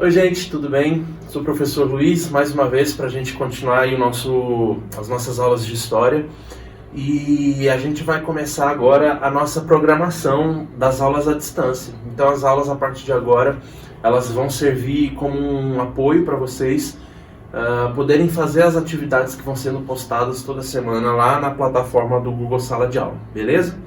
Oi gente, tudo bem? Sou o professor Luiz, mais uma vez para a gente continuar aí as nossas aulas de História. E a gente vai começar agora a nossa programação das aulas à distância. Então as aulas a partir de agora, elas vão servir como um apoio para vocês poderem fazer as atividades que vão sendo postadas toda semana lá na plataforma do Google Sala de Aula, beleza?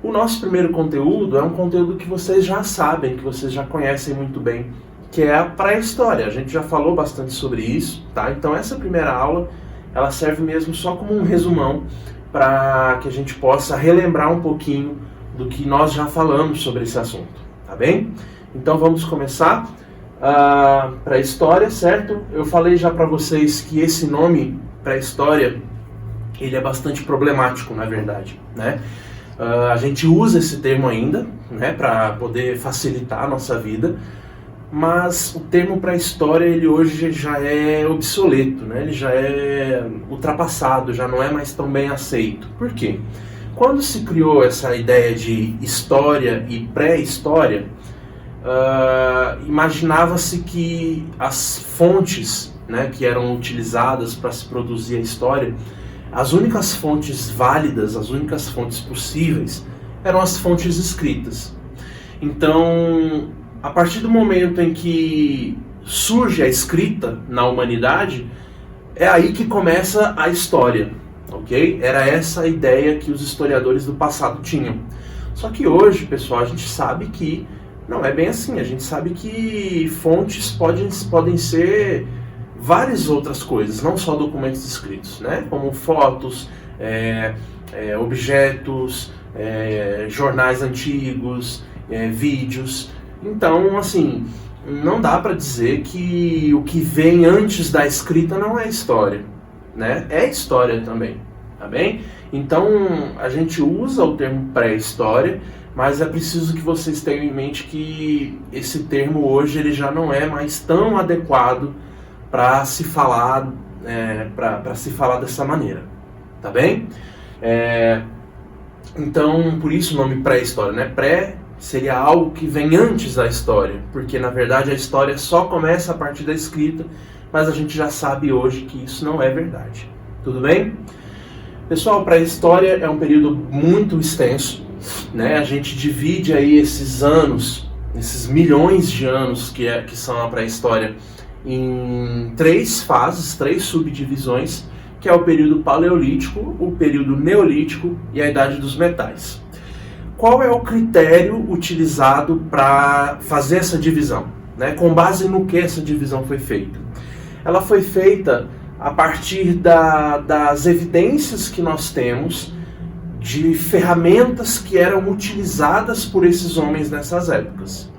O nosso primeiro conteúdo é um conteúdo que vocês já sabem, que vocês já conhecem muito bem, que é a pré-história. A gente já falou bastante sobre isso, tá? Então essa primeira aula, ela serve mesmo só como um resumão para que a gente possa relembrar um pouquinho do que nós já falamos sobre esse assunto, tá bem? Então vamos começar a pré-história, certo? Eu falei já para vocês que esse nome pré-história, ele é bastante problemático, na verdade, né? A gente usa esse termo ainda, né, para poder facilitar a nossa vida, mas o termo pré-história, ele hoje já é obsoleto, né? Ele já é ultrapassado, já não é mais tão bem aceito. Por quê? Quando se criou essa ideia de história e pré-história, imaginava-se que as fontes, né, que eram utilizadas para se produzir a história, as únicas fontes válidas, as únicas fontes possíveis, eram as fontes escritas. Então, a partir do momento em que surge a escrita na humanidade, é aí que começa a história, ok? Era essa a ideia que os historiadores do passado tinham. Só que hoje, pessoal, a gente sabe que não é bem assim. A gente sabe que fontes podem ser várias outras coisas, não só documentos escritos, né? Como fotos, objetos, jornais antigos, vídeos. Então, assim, não dá para dizer que o que vem antes da escrita não é história, né? É história também, tá bem? Então, a gente usa o termo pré-história, mas é preciso que vocês tenham em mente que esse termo hoje ele já não é mais tão adequado para se falar, para se falar dessa maneira, tá bem? Então, por isso o nome pré-história, né? Pré seria algo que vem antes da história, porque na verdade a história só começa a partir da escrita, mas a gente já sabe hoje que isso não é verdade. Tudo bem? Pessoal, pré-história é um período muito extenso, né? A gente divide aí esses anos, esses milhões de anos que são a pré-história, em 3 fases, 3 subdivisões, que é o período paleolítico, o período neolítico e a idade dos metais. Qual é o critério utilizado para fazer essa divisão, né? Com base no que essa divisão foi feita? Ela foi feita a partir das evidências que nós temos de ferramentas que eram utilizadas por esses homens nessas épocas.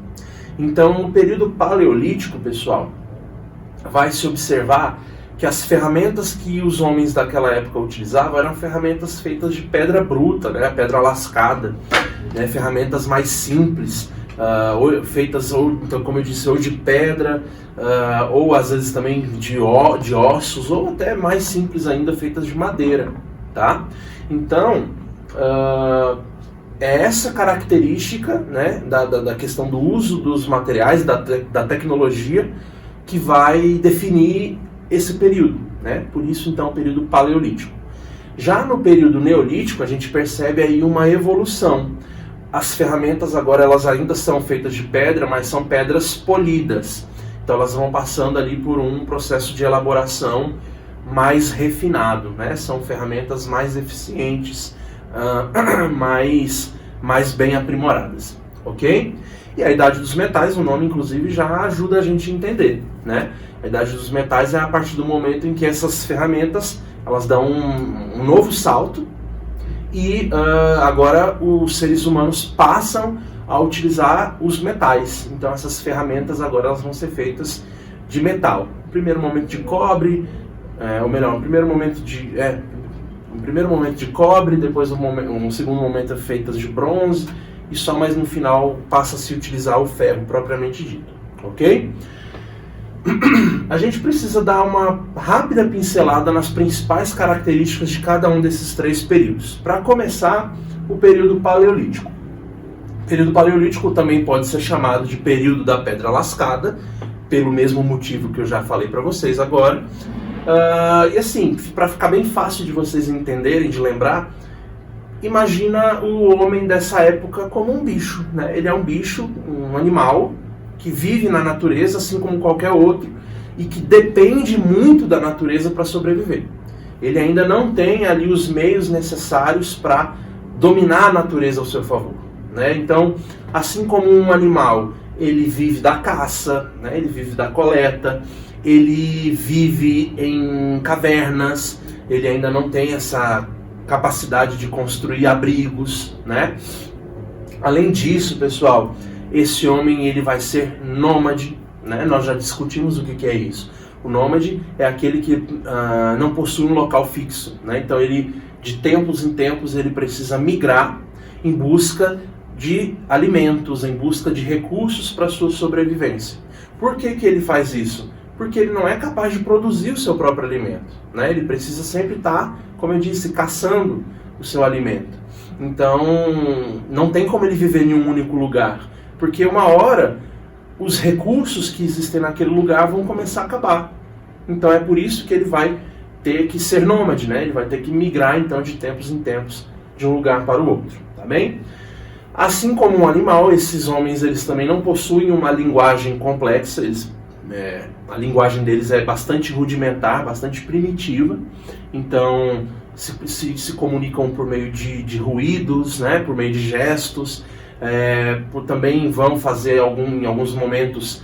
Então, no período paleolítico, pessoal, vai se observar que as ferramentas que os homens daquela época utilizavam eram ferramentas feitas de pedra bruta, né, pedra lascada, né, ferramentas mais simples, feitas, então, como eu disse, ou de pedra, ou às vezes também de ossos, ou até mais simples ainda, feitas de madeira, tá? Então, é essa característica, né, da questão do uso dos materiais, da tecnologia, que vai definir esse período, né? Por isso, então, o período paleolítico. Já no período neolítico, a gente percebe aí uma evolução. As ferramentas agora, elas ainda são feitas de pedra, mas são pedras polidas. Então, elas vão passando ali por um processo de elaboração mais refinado, né? São ferramentas mais eficientes, mais bem aprimoradas, ok? E a idade dos metais, o nome inclusive já ajuda a gente a entender, né? A idade dos metais é a partir do momento em que essas ferramentas, elas dão um novo salto e agora os seres humanos passam a utilizar os metais. Então essas ferramentas agora elas vão ser feitas de metal. No primeiro momento de cobre, no primeiro momento de cobre, depois um segundo momento é feitas de bronze, e só mais no final passa a se utilizar o ferro propriamente dito, ok? A gente precisa dar uma rápida pincelada nas principais características de cada um desses 3 períodos. Para começar, o período paleolítico. O período paleolítico também pode ser chamado de período da pedra lascada, pelo mesmo motivo que eu já falei para vocês agora. E assim, para ficar bem fácil de vocês entenderem, de lembrar, imagina o homem dessa época como um bicho, né? Ele é um bicho, um animal, que vive na natureza, assim como qualquer outro, e que depende muito da natureza para sobreviver. Ele ainda não tem ali os meios necessários para dominar a natureza ao seu favor, né? Então, assim como um animal, ele vive da caça, né? Ele vive da coleta, ele vive em cavernas, ele ainda não tem essa capacidade de construir abrigos, né? Além disso, pessoal, esse homem ele vai ser nômade, né? Nós já discutimos o que é isso. O nômade é aquele que não possui um local fixo, né? Então ele, de tempos em tempos, ele precisa migrar em busca de alimentos, em busca de recursos para sua sobrevivência. Por que ele faz isso? Porque ele não é capaz de produzir o seu próprio alimento, né? Ele precisa sempre estar, como eu disse, caçando o seu alimento. Então, não tem como ele viver em um único lugar, porque uma hora os recursos que existem naquele lugar vão começar a acabar. Então é por isso que ele vai ter que ser nômade, né? Ele vai ter que migrar então de tempos em tempos de um lugar para o outro, tá bem? Assim como um animal, esses homens eles também não possuem uma linguagem complexa, a linguagem deles é bastante rudimentar, bastante primitiva, então se comunicam por meio de ruídos, né? Por meio de gestos, também vão fazer em alguns momentos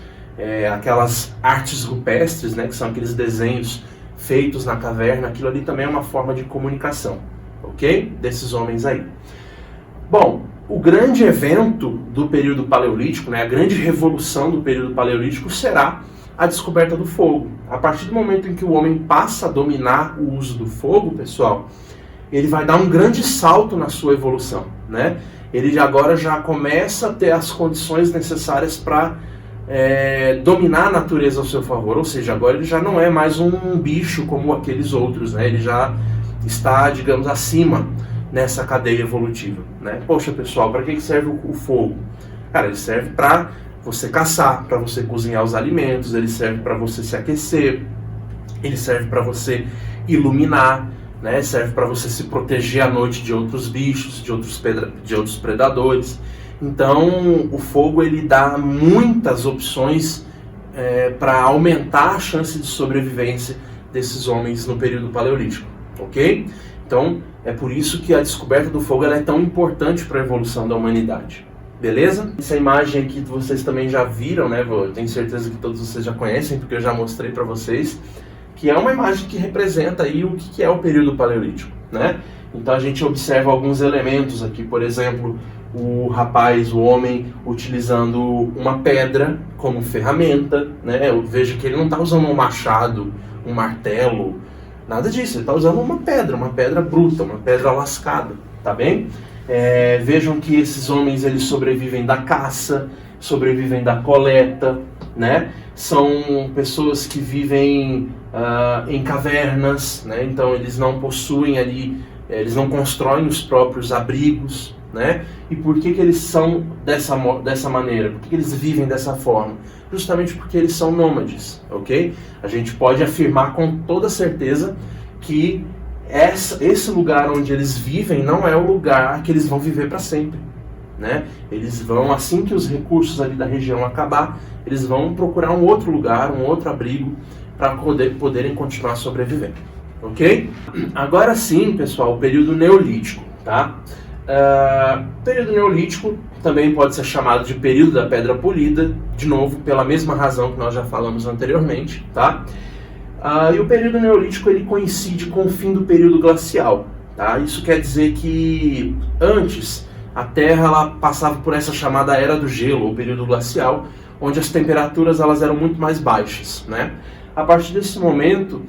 aquelas artes rupestres, né? Que são aqueles desenhos feitos na caverna. Aquilo ali também é uma forma de comunicação, ok? Desses homens aí. Bom, o grande evento do período paleolítico, né, a grande revolução do período paleolítico será a descoberta do fogo. A partir do momento em que o homem passa a dominar o uso do fogo, pessoal, ele vai dar um grande salto na sua evolução, né? Ele agora já começa a ter as condições necessárias para dominar a natureza ao seu favor, ou seja, agora ele já não é mais um bicho como aqueles outros, né? Ele já está, digamos, acima nessa cadeia evolutiva, né? Poxa, pessoal, para que serve o fogo? Cara, ele serve para você caçar, para você cozinhar os alimentos, ele serve para você se aquecer, ele serve para você iluminar, né? Serve para você se proteger à noite de outros bichos, de outros predadores. Então, o fogo ele dá muitas opções para aumentar a chance de sobrevivência desses homens no período paleolítico, ok? Então, é por isso que a descoberta do fogo ela é tão importante para a evolução da humanidade. Beleza? Essa imagem aqui vocês também já viram, né? Eu tenho certeza que todos vocês já conhecem, porque eu já mostrei para vocês, que é uma imagem que representa aí o que é o período paleolítico, né? Então a gente observa alguns elementos aqui, por exemplo, o homem, utilizando uma pedra como ferramenta, né? Eu vejo que ele não está usando um machado, um martelo, nada disso, ele está usando uma pedra bruta, uma pedra lascada, tá bem? Vejam que esses homens eles sobrevivem da caça, sobrevivem da coleta, né? São pessoas que vivem em cavernas, né? Então eles não possuem ali, eles não constroem os próprios abrigos, né? E por que eles são dessa maneira? Por que eles vivem dessa forma? Justamente porque eles são nômades, ok? A gente pode afirmar com toda certeza que esse lugar onde eles vivem não é o lugar que eles vão viver para sempre, né? Eles vão, assim que os recursos ali da região acabar, eles vão procurar um outro lugar, um outro abrigo para poderem continuar sobrevivendo, ok? Agora sim, pessoal, o período neolítico, tá? O período neolítico também pode ser chamado de período da pedra polida, de novo, pela mesma razão que nós já falamos anteriormente, tá? E o período neolítico ele coincide com o fim do período glacial, tá? Isso quer dizer que antes a Terra ela passava por essa chamada era do gelo, ou período glacial, onde as temperaturas elas eram muito mais baixas, né? A partir desse momento,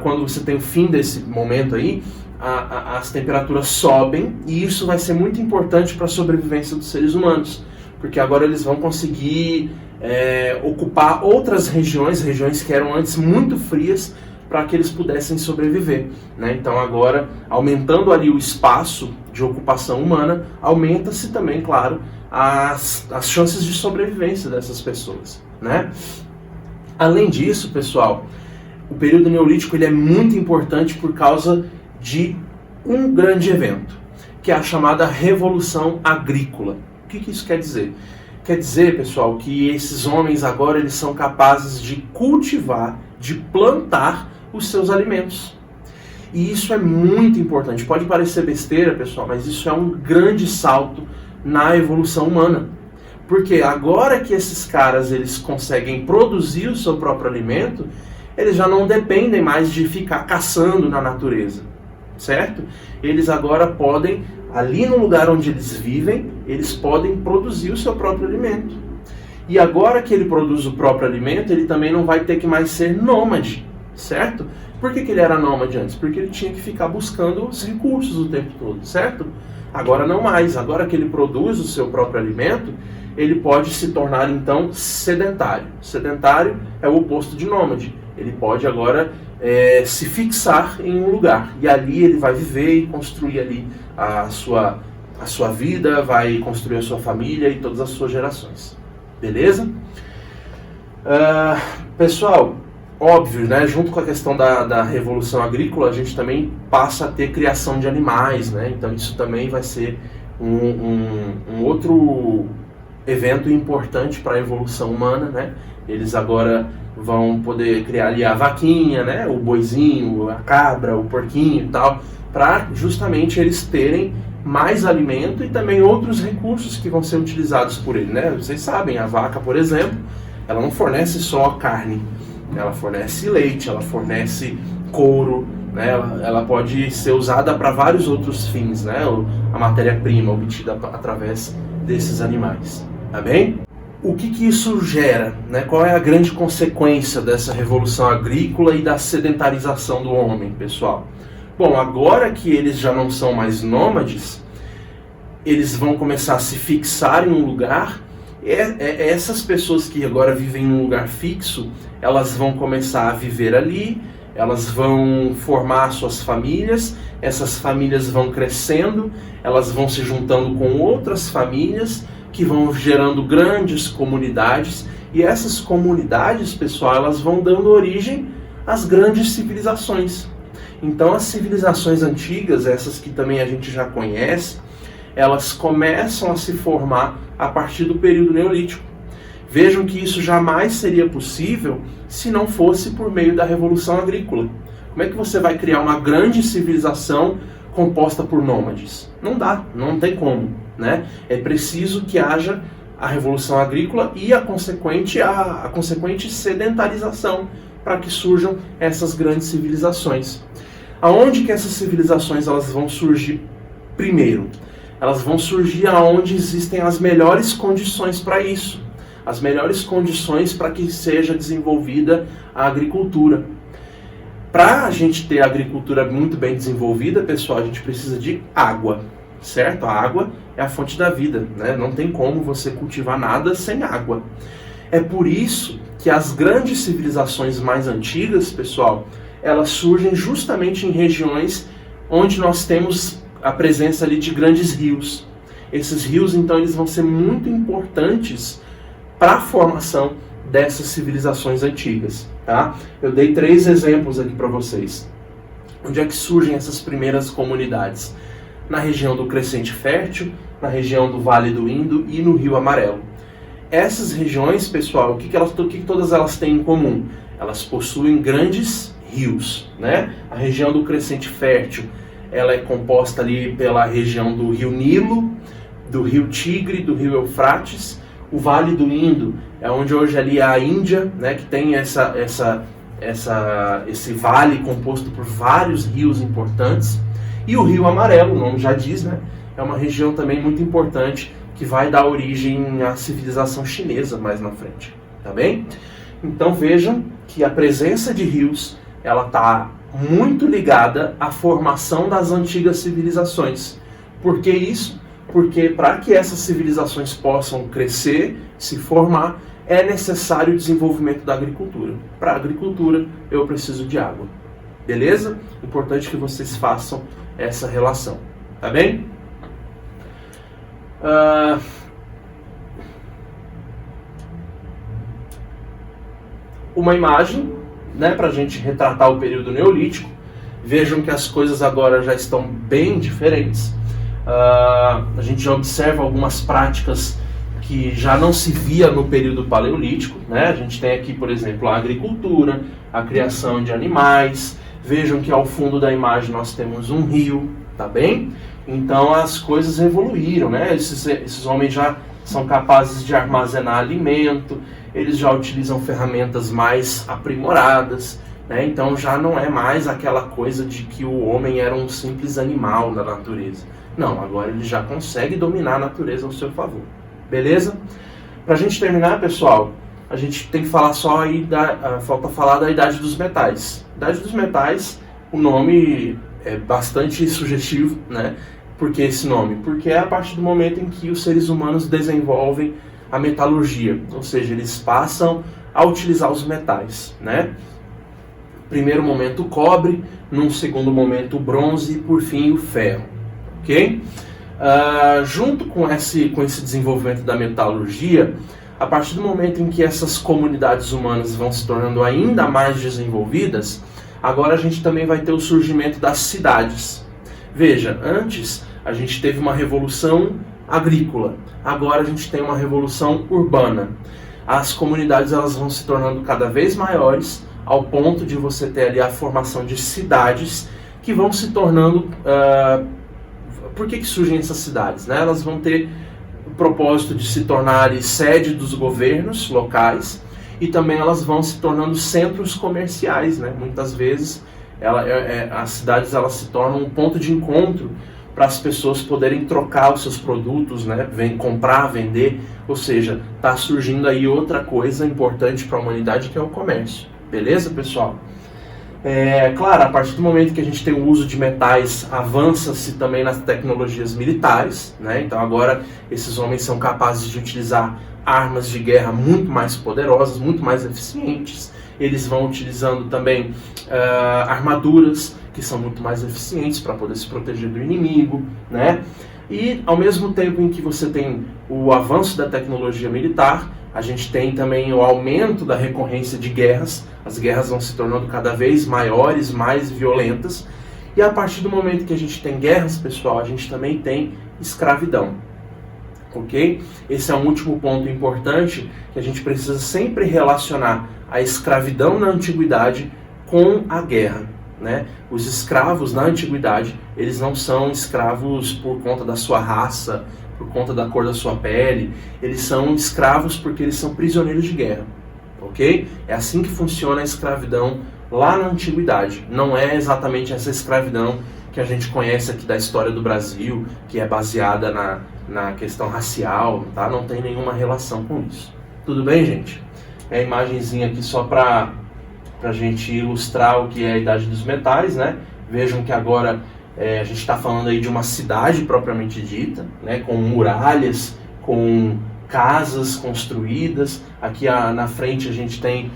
quando você tem o fim desse momento aí, as temperaturas sobem, e isso vai ser muito importante para a sobrevivência dos seres humanos, porque agora eles vão conseguir ocupar outras regiões que eram antes muito frias, para que eles pudessem sobreviver, né? Então agora, aumentando ali o espaço de ocupação humana, aumenta-se também, claro, as chances de sobrevivência dessas pessoas, né? Além disso, pessoal, o período neolítico ele é muito importante por causa de um grande evento, que é a chamada Revolução Agrícola. O que isso quer dizer? Quer dizer, pessoal, que esses homens agora eles são capazes de cultivar, de plantar os seus alimentos. E isso é muito importante. Pode parecer besteira, pessoal, mas isso é um grande salto na evolução humana. Porque agora que esses caras eles conseguem produzir o seu próprio alimento, eles já não dependem mais de ficar caçando na natureza, certo? Eles agora podem, ali no lugar onde eles vivem, eles podem produzir o seu próprio alimento. E agora que ele produz o próprio alimento, ele também não vai ter que mais ser nômade, certo? Por que ele era nômade antes? Porque ele tinha que ficar buscando os recursos o tempo todo, certo? Agora não mais. Agora que ele produz o seu próprio alimento, ele pode se tornar então sedentário. Sedentário é o oposto de nômade. Ele pode agora se fixar em um lugar. E ali ele vai viver e construir ali a sua vida, vai construir a sua família e todas as suas gerações. Beleza? Pessoal, óbvio, né? Junto com a questão da Revolução Agrícola, a gente também passa a ter criação de animais, né? Então isso também vai ser um outro evento importante para a evolução humana, né? Eles agora vão poder criar ali a vaquinha, né? O boizinho, a cabra, o porquinho e tal, para justamente eles terem mais alimento e também outros recursos que vão ser utilizados por ele, né? Vocês sabem, a vaca, por exemplo, ela não fornece só carne, ela fornece leite, ela fornece couro, né? Ela pode ser usada para vários outros fins, né? A matéria-prima obtida através desses animais. Tá bem? O que isso gera? Né? Qual é a grande consequência dessa revolução agrícola e da sedentarização do homem, pessoal? Bom, agora que eles já não são mais nômades, eles vão começar a se fixar em um lugar. Essas pessoas que agora vivem em um lugar fixo, elas vão começar a viver ali, elas vão formar suas famílias, essas famílias vão crescendo, elas vão se juntando com outras famílias, que vão gerando grandes comunidades, e essas comunidades, pessoal, elas vão dando origem às grandes civilizações. Então as civilizações antigas, essas que também a gente já conhece, elas começam a se formar a partir do período neolítico. Vejam que isso jamais seria possível se não fosse por meio da Revolução Agrícola. Como é que você vai criar uma grande civilização composta por nômades? Não dá, não tem como, né? É preciso que haja a Revolução Agrícola e a consequente sedentarização para que surjam essas grandes civilizações. Aonde que essas civilizações elas vão surgir primeiro? Elas vão surgir aonde existem as melhores condições para isso. As melhores condições para que seja desenvolvida a agricultura. Para a gente ter a agricultura muito bem desenvolvida, pessoal, a gente precisa de água, certo? A água é a fonte da vida, né? Não tem como você cultivar nada sem água. É por isso que as grandes civilizações mais antigas, pessoal, elas surgem justamente em regiões onde nós temos a presença ali de grandes rios. Esses rios, então, eles vão ser muito importantes para a formação dessas civilizações antigas, tá? Eu dei 3 exemplos aqui para vocês. Onde é que surgem essas primeiras comunidades? Na região do Crescente Fértil, na região do Vale do Indo e no Rio Amarelo. Essas regiões, pessoal, o que todas elas têm em comum? Elas possuem grandes rios, né? A região do Crescente Fértil, ela é composta ali pela região do Rio Nilo, do Rio Tigre, do Rio Eufrates. O Vale do Indo é onde hoje ali é a Índia, né, que tem esse vale composto por vários rios importantes. E o Rio Amarelo, o nome já diz, né, é uma região também muito importante que vai dar origem à civilização chinesa mais na frente, tá bem? Então vejam que a presença de rios, ela está muito ligada à formação das antigas civilizações. Por que isso? Porque para que essas civilizações possam crescer, se formar, é necessário o desenvolvimento da agricultura. Para a agricultura, eu preciso de água. Beleza? Importante que vocês façam essa relação. Tá bem? uma imagem, né, para a gente retratar o período neolítico. Vejam que as coisas agora já estão bem diferentes. A gente já observa algumas práticas que já não se via no período paleolítico, né? A gente tem aqui, por exemplo, a agricultura, a criação de animais. Vejam que ao fundo da imagem nós temos um rio, tá bem? Então as coisas evoluíram, né? Esses homens já são capazes de armazenar alimento, eles já utilizam ferramentas mais aprimoradas, né? Então já não é mais aquela coisa de que o homem era um simples animal da natureza. Não, agora ele já consegue dominar a natureza ao seu favor. Beleza? Pra gente terminar, pessoal, a gente tem que falar só aí falta falar da Idade dos Metais. Idade dos Metais, o nome é bastante sugestivo, né? Por que esse nome? Porque é a partir do momento em que os seres humanos desenvolvem a metalurgia, ou seja, eles passam a utilizar os metais, né? Primeiro momento o cobre, num segundo momento o bronze e por fim o ferro, ok? Junto com esse desenvolvimento da metalurgia, a partir do momento em que essas comunidades humanas vão se tornando ainda mais desenvolvidas, agora a gente também vai ter o surgimento das cidades. Veja, antes a gente teve uma revolução agrícola, agora a gente tem uma revolução urbana. As comunidades elas vão se tornando cada vez maiores, ao ponto de você ter ali a formação de cidades que vão se tornando... Por que surgem essas cidades? Né? Elas vão ter o propósito de se tornarem sede dos governos locais e também elas vão se tornando centros comerciais. Né? Muitas vezes as cidades elas se tornam um ponto de encontro para as pessoas poderem trocar os seus produtos, né? Comprar, vender, ou seja, está surgindo aí outra coisa importante para a humanidade que é o comércio. Beleza, pessoal? Claro, a partir do momento que a gente tem o uso de metais, avança-se também nas tecnologias militares, né? Então agora esses homens são capazes de utilizar armas de guerra muito mais poderosas, muito mais eficientes. Eles vão utilizando também armaduras que são muito mais eficientes para poder se proteger do inimigo, né? E ao mesmo tempo em que você tem o avanço da tecnologia militar, a gente tem também o aumento da recorrência de guerras. As guerras vão se tornando cada vez maiores, mais violentas. E a partir do momento que a gente tem guerras, pessoal, a gente também tem escravidão. Ok? Esse é um último ponto importante que a gente precisa sempre relacionar a escravidão na antiguidade com a guerra. Né? Os escravos na antiguidade, eles não são escravos por conta da sua raça, por conta da cor da sua pele, eles são escravos porque eles são prisioneiros de guerra, ok? É assim que funciona a escravidão lá na antiguidade. Não é exatamente essa escravidão que a gente conhece aqui da história do Brasil, que é baseada na questão racial, tá? Não tem nenhuma relação com isso. Tudo bem, gente? É a imagenzinha aqui só para a gente ilustrar o que é a Idade dos Metais, né? Vejam que agora a gente está falando aí de uma cidade propriamente dita, né? Com muralhas, com casas construídas. Aqui na frente a gente tem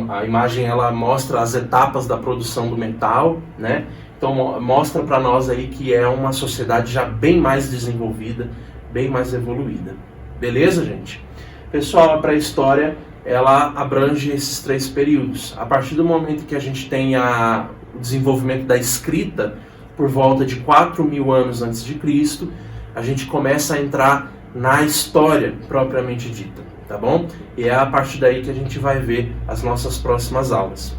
a imagem, ela mostra as etapas da produção do metal, né? Então mostra para nós aí que é uma sociedade já bem mais desenvolvida, bem mais evoluída. Beleza, gente? Pessoal, a pré-história ela abrange esses três períodos. A partir do momento que a gente tem o desenvolvimento da escrita, por volta de 4.000 anos antes de Cristo, a gente começa a entrar na história propriamente dita, tá bom? E é a partir daí que a gente vai ver as nossas próximas aulas.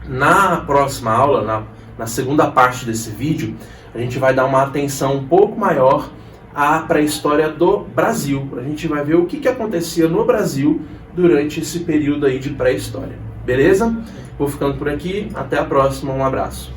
Na próxima aula, na segunda parte desse vídeo, a gente vai dar uma atenção um pouco maior à pré-história do Brasil. A gente vai ver o que acontecia no Brasil durante esse período aí de pré-história. Beleza? Vou ficando por aqui. Até a próxima. Um abraço.